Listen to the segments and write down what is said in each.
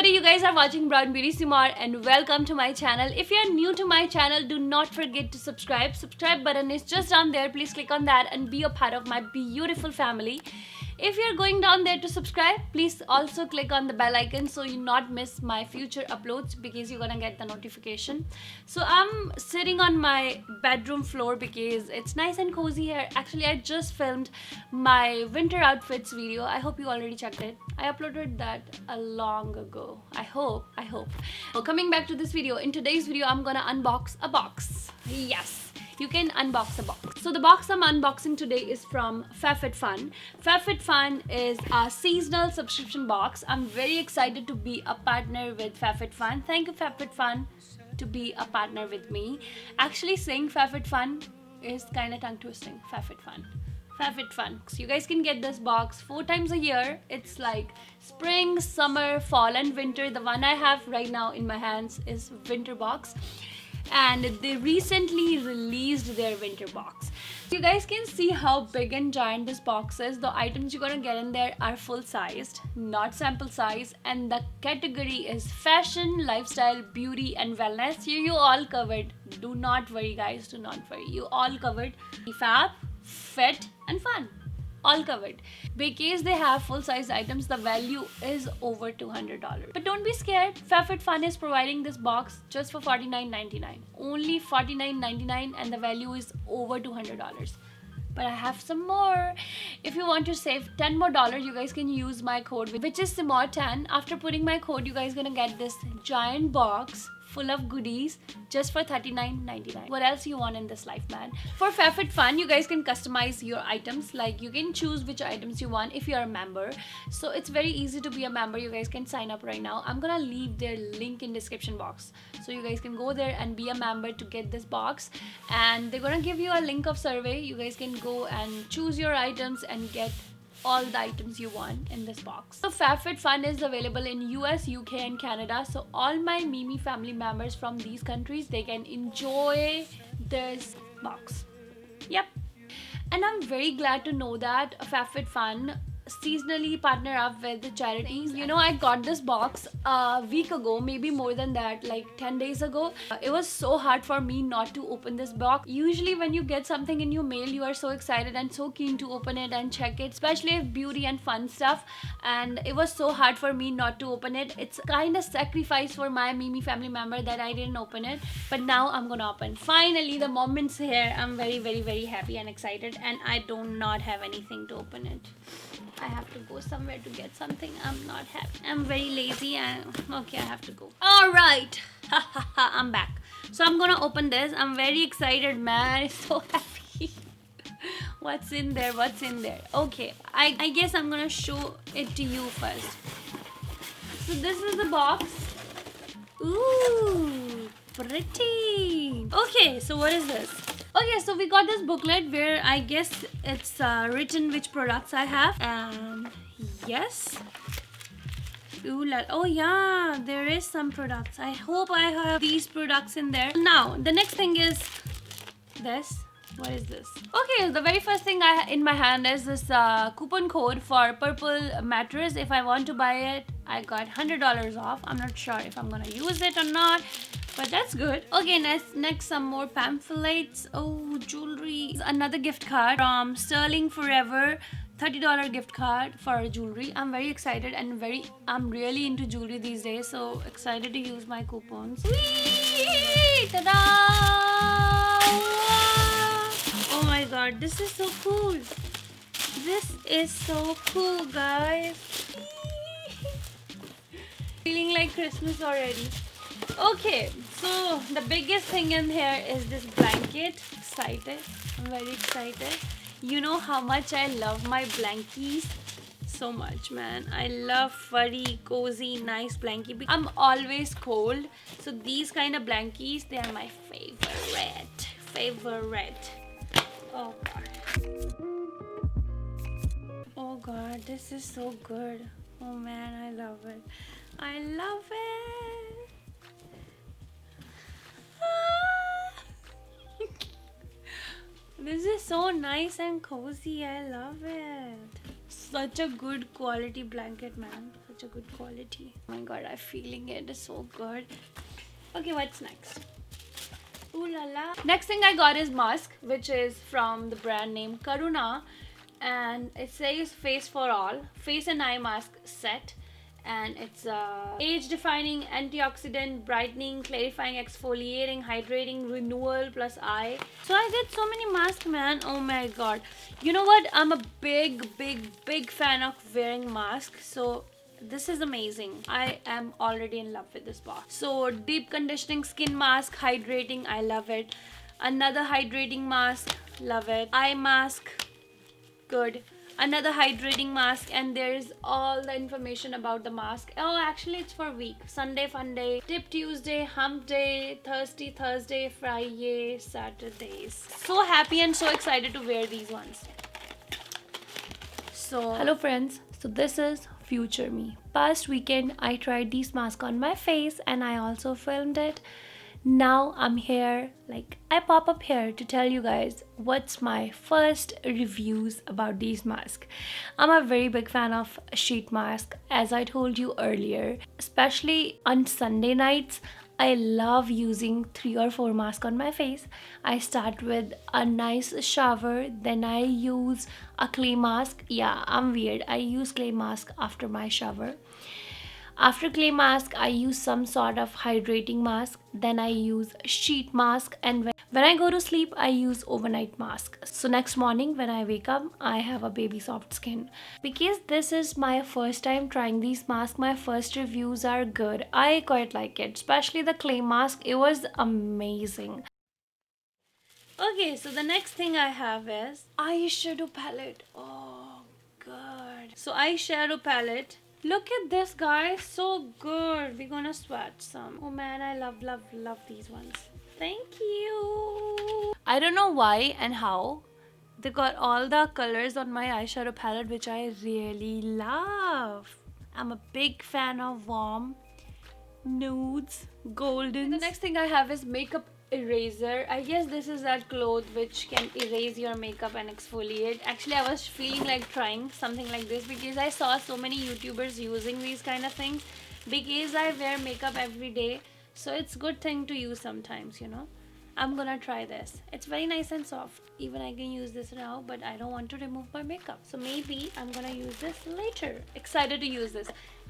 Today you guys are watching Brown Beauty Simor and welcome to my channel. If you are new to my channel, do not forget to subscribe. Subscribe button is just down there. Please click on that and be a part of my beautiful family. If you're going down there to subscribe, please also click on the bell icon so you not miss my future uploads because you're gonna get the notification. So I'm sitting on my bedroom floor because it's nice and cozy here. Actually, I just filmed my winter outfits video. I hope you already checked it. I uploaded that a long ago. I hope. So coming back to this video, in today's video, I'm gonna unbox a box. Yes. You can unbox a box. So the box I'm unboxing today is from FabFitFun. FabFitFun is a seasonal subscription box. I'm very excited to be a partner with FabFitFun. Thank you FabFitFun to be a partner with me. Actually saying FabFitFun is kind of tongue twisting. FabFitFun. FabFitFun. So you guys can get this box 4 times a year. It's like spring, summer, fall and winter. The one I have right now in my hands is winter box. And they recently released their winter box. You guys can see how big and giant this box is. The items you're gonna get in there are full sized, not sample size, and the category is fashion, lifestyle, beauty and wellness. Here you all covered. Do not worry guys, do not worry. You all covered. Fab, fit and fun. All covered. Because they have full-size items, the value is over $200. But don't be scared. FabFitFun is providing this box just for $49.99. Only $49.99 and the value is over $200. But I have some more. If you want to save $10 more, you guys can use my code, which is Simor10. After putting my code, you guys gonna get this giant box full of goodies just for $39.99. What else you want in this life, man? For FabFitFun, you guys can customize your items. Like you can choose which items you want if you're a member. So it's very easy to be a member. You guys can sign up right now. I'm gonna leave their link in description box. So you guys can go there and be a member to get this box. And they're gonna give you a link of survey. You guys can go and choose your items and get all the items you want in this box. So FabFitFun is available in US, UK and Canada. So all my Mimi family members from these countries, they can enjoy this box. Yep. And I'm very glad to know that FabFitFun seasonally partner up with the charities. You know, I got this box a week ago, maybe more than that, like 10 days ago. It was so hard for me not to open this box. Usually when you get something in your mail, you are so excited and so keen to open it and check it, especially if beauty and fun stuff. And it was so hard for me not to open it. It's kind of sacrifice for my Mimi family member that I didn't open it. But now I'm gonna open. Finally, the moment's here. I'm very happy and excited, and I do not have anything to open it. I have to go somewhere to get something. I'm not happy. I'm very lazy and okay, I have to go. Alright. I'm back. So I'm gonna open this. I'm very excited, man. I'm so happy. What's in there? What's in there? Okay. I guess I'm gonna show it to you first. So this is the box. Ooh, pretty. Okay, so what is this? Okay, so we got this booklet where I guess it's written which products I have. Yes. Ooh, oh yeah, there is some products. I hope I have these products in there. Now, the next thing is this. What is this? Okay, the very first thing I have in my hand is this coupon code for purple mattress. If I want to buy it, I got $100 off. I'm not sure if I'm gonna use it or not, but that's good. Okay, next some more pamphlets. Oh, jewelry. Another gift card from Sterling Forever. $30 gift card for jewelry. I'm very excited and I'm really into jewelry these days, so excited to use my coupons. Whee! Ta-da! Oh my god, this is so cool. This is so cool, guys. Feeling like Christmas already. Okay, so the biggest thing in here is this blanket. Excited. I'm very excited. You know how much I love my blankies. So much, man. I love furry, cozy, nice blankie. I'm always cold. So these kind of blankies, they are my favorite. Oh god. Oh god, this is so good. Oh man, I love it. I love it. This is so nice and cozy. I love it. Such a good quality blanket, man. Such such a good quality. Oh my god, I'm feeling it. It's so good. Okay, what's next? Ooh la la. Next thing I got is mask, which is from the brand name Karuna, and it says face for all face and eye mask set, and it's age defying, antioxidant, brightening, clarifying, exfoliating, hydrating, renewal plus eye. So I get so many masks, man. Oh my god. You know what, I'm a big fan of wearing masks, so this is amazing. I am already in love with this box. So deep conditioning skin mask, hydrating, I love it. Another hydrating mask, love it. Eye mask, good. Another hydrating mask, and there's all the information about the mask. Oh, actually it's for week. Sunday fun day, tip Tuesday, hump day, Thursday, Friday, Saturdays. So happy and so excited to wear these ones. So hello friends, so this is future me. Past weekend I tried these masks on my face and I also filmed it. Now I'm here, like I pop up here to tell you guys what's my first reviews about these masks. I'm a very big fan of sheet mask, as I told you earlier, especially on Sunday nights. I love using 3 or 4 masks on my face. I start with a nice shower, then I use a clay mask. Yeah, I'm weird. I use clay mask after my shower. After clay mask, I use some sort of hydrating mask. Then I use sheet mask, and when I go to sleep, I use overnight mask. So next morning when I wake up, I have a baby soft skin. Because this is my first time trying these masks, my first reviews are good. I quite like it, especially the clay mask. It was amazing. Okay, so the next thing I have is eyeshadow palette. Oh, good. So eyeshadow palette. Look at this, guys. So good. We're gonna swatch some. Oh man, I love these ones. Thank you. I don't know why and how they got all the colors on my eyeshadow palette, which I really love. I'm a big fan of warm nudes, golden. The next thing I have is makeup eraser. I guess this is that cloth which can erase your makeup and exfoliate. Actually, I was feeling like trying something like this because I saw so many YouTubers using these kind of things. Because I wear makeup every day, so it's good thing to use sometimes, you know. I'm gonna try this. It's very nice and soft. Even I can use this now, but I don't want to remove my makeup, so maybe I'm gonna use this later. Excited to use this.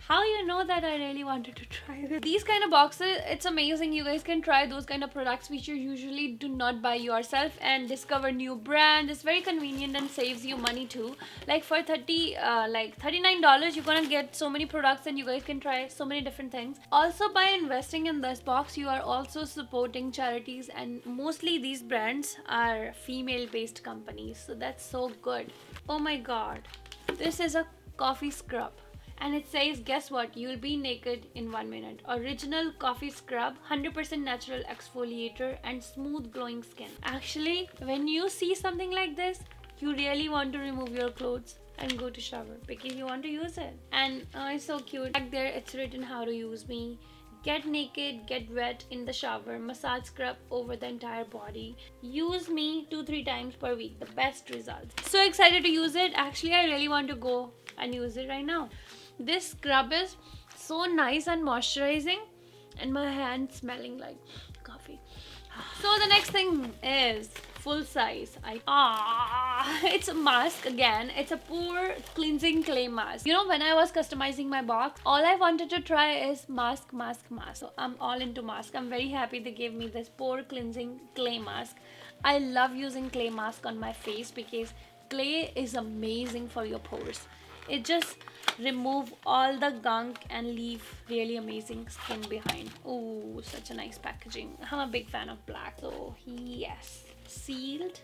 How you know that I really wanted to try this? These kind of boxes, it's amazing. You guys can try those kind of products which you usually do not buy yourself and discover new brands. It's very convenient and saves you money too. Like for $39, you're gonna get so many products and you guys can try so many different things. Also, by investing in this box, you are also supporting charities, and mostly these brands are female-based companies, so that's so good. Oh my god, this is a coffee scrub. And it says, guess what? You'll be naked in 1 minute. Original coffee scrub, 100% natural exfoliator and smooth glowing skin. Actually, when you see something like this, you really want to remove your clothes and go to shower because you want to use it. And it's so cute. Back there, it's written how to use me. Get naked, get wet in the shower, massage scrub over the entire body. Use me 2-3 times per week. The best results. So excited to use it. Actually, I really want to go and use it right now. This scrub is so nice and moisturizing, and my hand smelling like coffee. So the next thing is full size. It's a mask again. It's a Pore cleansing clay mask. You know, when I was customizing my box, all I wanted to try is mask. So I'm all into mask. I'm very happy they gave me this Pore cleansing clay mask. I love using clay mask on my face because clay is amazing for your pores. It just remove all the gunk and leave really amazing skin behind. Oh, such a nice packaging. I'm a big fan of black, so yes. Sealed.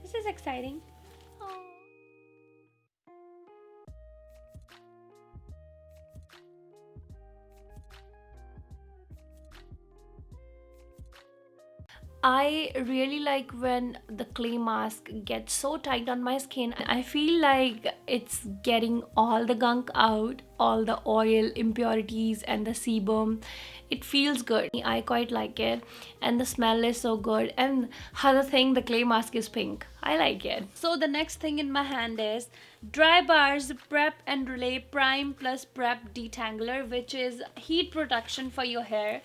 This is exciting. I really like when the clay mask gets so tight on my skin. I feel like it's getting all the gunk out, all the oil, impurities and the sebum. It feels good. I quite like it, and the smell is so good. And other thing, the clay mask is pink. I like it. So the next thing in my hand is Dry Bars Prep and Relay Prime Plus Prep Detangler, which is heat protection for your hair.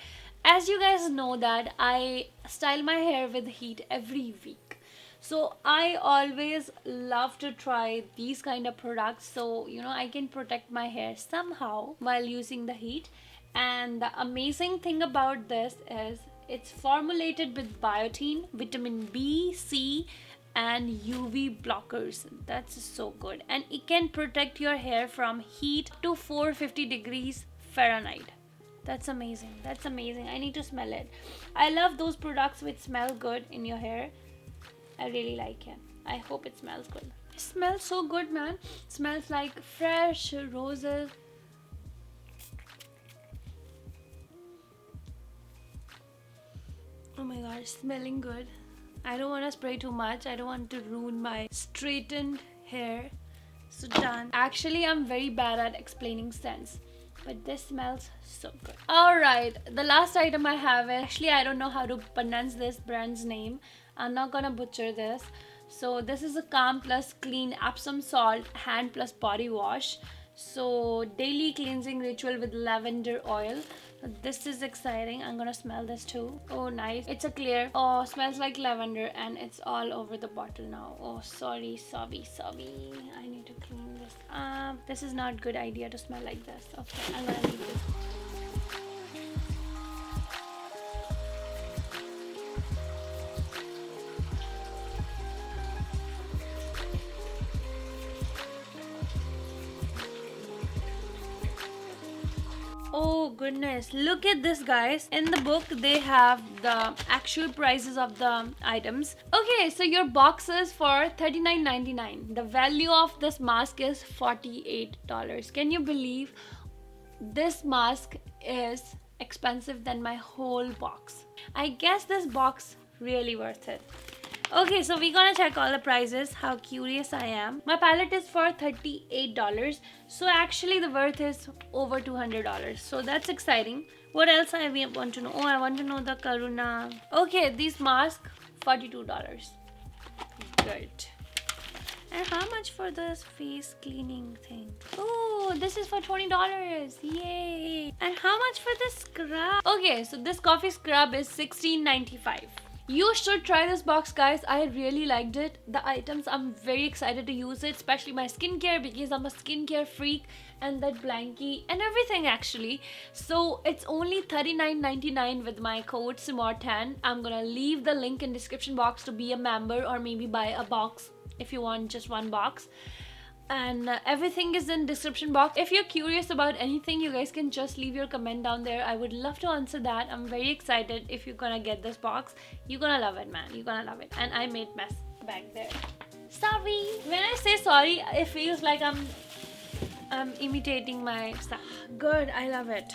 As you guys know that I style my hair with heat every week, so I always love to try these kind of products, so I can protect my hair somehow while using the heat. And the amazing thing about this is it's formulated with biotin, vitamin B, C and UV blockers. That's so good, and it can protect your hair from heat to 450 degrees Fahrenheit. That's amazing. That's amazing. I need to smell it. I love those products which smell good in your hair. I really like it. I hope it smells good. It smells so good, man. It smells like fresh roses. Oh my god, it's smelling good. I don't want to spray too much. I don't want to ruin my straightened hair. So done. Actually, I'm very bad at explaining scents, but this smells so good. Alright, the last item I have is, actually I don't know how to pronounce this brand's name. I'm not gonna butcher this. So this is a Calm Plus Clean Epsom Salt Hand Plus Body Wash. So daily cleansing ritual with lavender oil. This is exciting. I'm gonna smell this too. Oh nice. It's a clear. Oh, smells like lavender, and it's all over the bottle now. Oh sorry. I need to clean this. This is not good idea to smell like this. Okay, I'm gonna leave this. Oh goodness, look at this guys. In the book they have the actual prices of the items. Okay, so your box is for $39.99. The value of this mask is $48. Can you believe this mask is expensive than my whole box? I guess this box really worth it. Okay, so we're gonna check all the prices. How curious I am. My palette is for $38. So actually the worth is over $200. So that's exciting. What else I want to know? Oh, I want to know the Karuna. Okay, these masks, $42. Good. And how much for this face cleaning thing? Oh, this is for $20. Yay. And how much for this scrub? Okay, so this coffee scrub is $16.95. You should try this box, guys. I really liked it. The items, I'm very excited to use it, especially my skincare, because I'm a skincare freak, and that blankie and everything actually. So it's only $39.99 with my code Simor10. I'm gonna leave the link in description box to be a member, or maybe buy a box if you want just one box. And everything is in description box. If you're curious about anything, you guys can just leave your comment down there. I would love to answer that. I'm very excited. If you're gonna get this box, you're gonna love it, man. You're gonna love it. And I made mess back there. Sorry. When I say sorry, it feels like I'm imitating my stuff. Good, I love it.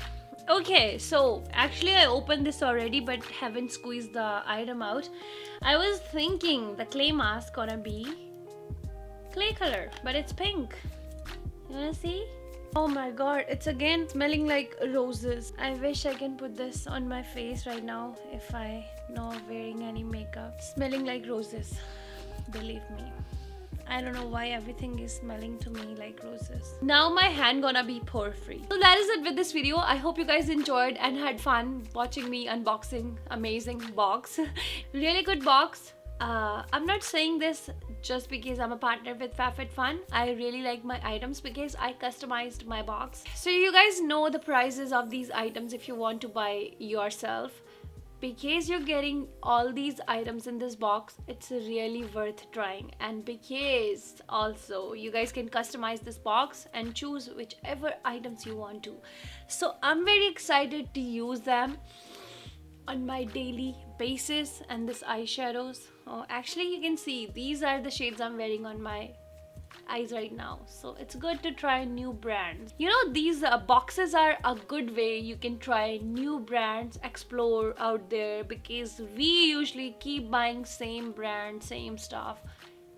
Okay, so actually I opened this already but haven't squeezed the item out. I was thinking the clay mask gonna be clay color, but it's pink. You wanna see? Oh my god, it's again smelling like roses. I wish I can put this on my face right now if I know wearing any makeup. Smelling like roses, believe me. I don't know why everything is smelling to me like roses. Now my hand gonna be pore free. So that is it with this video. I hope you guys enjoyed and had fun watching me unboxing amazing box. Really good box. I'm not saying this just because I'm a partner with FabFitFun. I really like my items because I customized my box. So you guys know the prices of these items if you want to buy yourself. Because you're getting all these items in this box, it's really worth trying. And because also you guys can customize this box and choose whichever items you want to. So I'm very excited to use them on my daily basis. And this eyeshadows, oh actually you can see these are the shades I'm wearing on my eyes right now. So it's good to try new brands. You know, these boxes are a good way you can try new brands, explore out there, because we usually keep buying same brand, same stuff.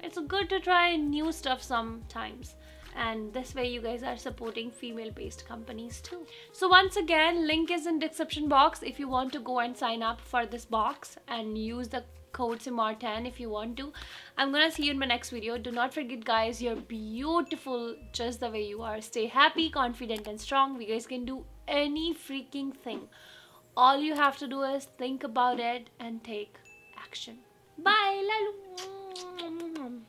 It's good to try new stuff sometimes, and this way you guys are supporting female based companies too. So once again, link is in description box if you want to go and sign up for this box, and use the code Simor10 if you want to. I'm gonna see you in my next video. Do not forget guys, you're beautiful just the way you are. Stay happy, confident and strong. You guys can do any freaking thing. All you have to do is think about it and take action. Bye, Lalu.